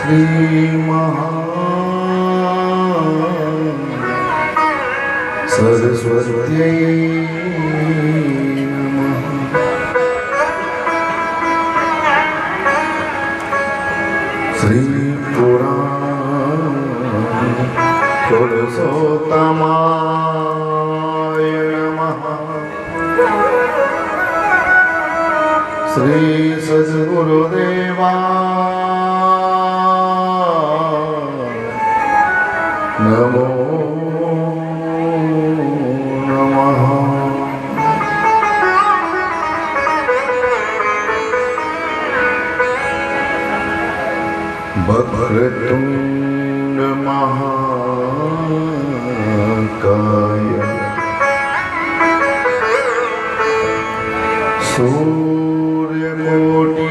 श्री सरस्वत्यै नमः। श्री पुराण पुरुषोत्तमाय नमः। श्री सद्गुरुदेवा नमो नमः। वक्रतुंड महाकाय सूर्यकोटि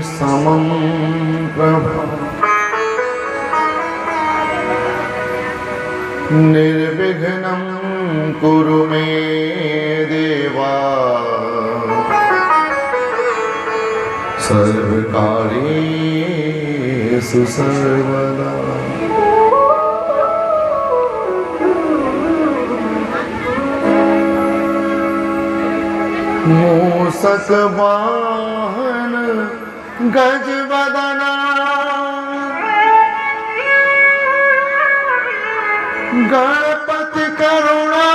समं प्रभा निर्विघ्नं कुरु मे देवा सर्वकार्येषु सर्वदा। मूषक वाहन गजवदना गणपति करुणा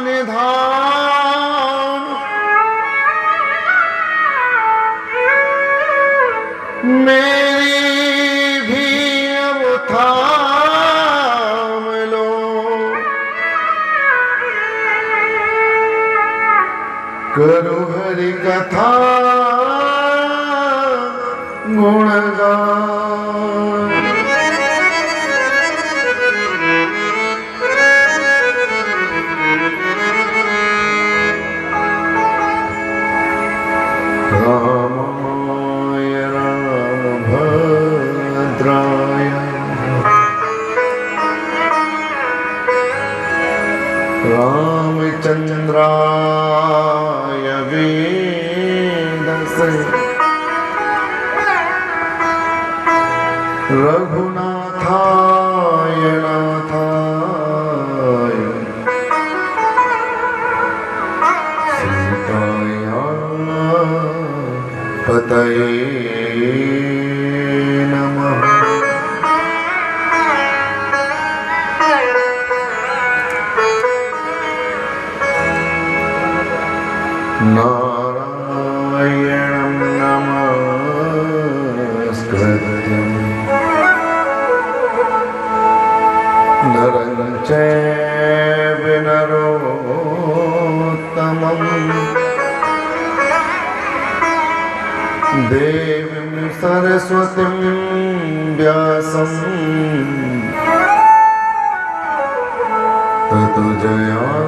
निधान मेरी भी अब थाम लो। करो हरि कथा गुणगान। रामाय रामभद्राय रामचंद्राय वेदसे रघुनाथाय नाथाय सीताया पतये नमः। नारायणं नमस्कृत्यं नरं चैव नरोत्तमं देवीं सरस्वतीं व्यासं ततो जयामुदीरयेत्।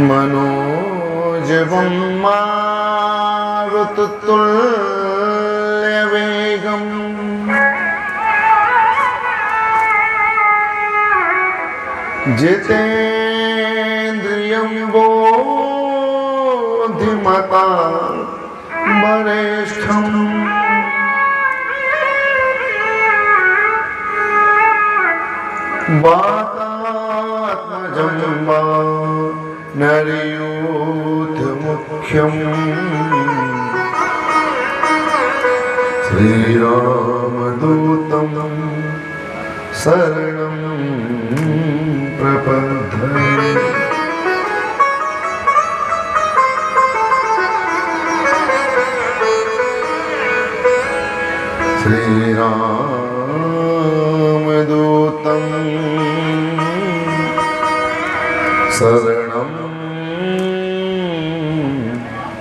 मनोजवं मारुततुल्यवेगं जितेन्द्रियं बुद्धिमता वरिष्ठं वातात्मजं नरयूथमुख्यम् श्रीरामदूतं शरणं प्रपद्ये। श्रीरामदूतं शरणं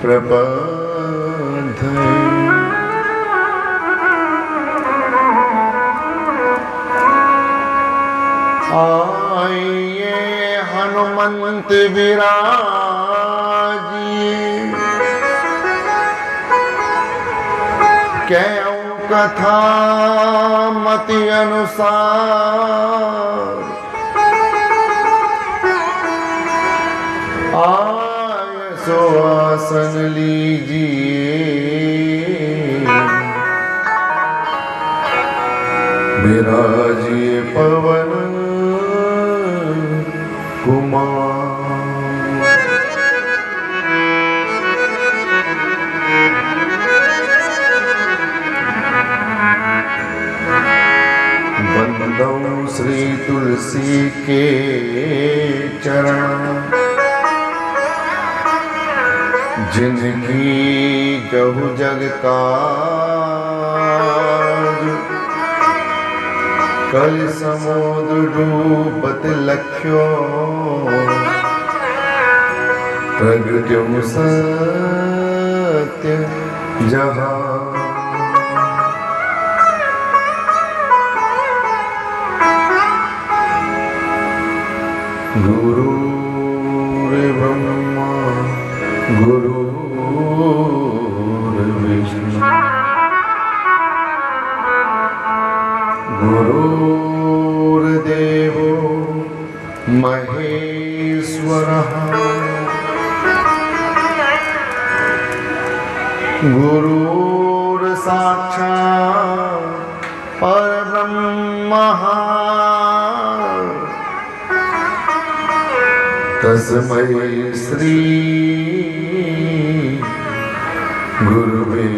प्रपद्ये। आइए हनुमंत विराजिए, क्यों कथा मति अनुसार आय सो आसन लीजिए, विराजिए पवन कुमार। बंदौ श्री तुलसी के चरण, जिनकी गहु जग काज, कल समुद्र डूबत लख्यो, प्रगट्युम सत्य जहां। गुरुर्ब्रह्मा गुरुर्विष्णु गुरुर्देवो महेश्वरः, गुरुर्साक्षात् परब्रह्मः, तस्मै श्री गुरुवे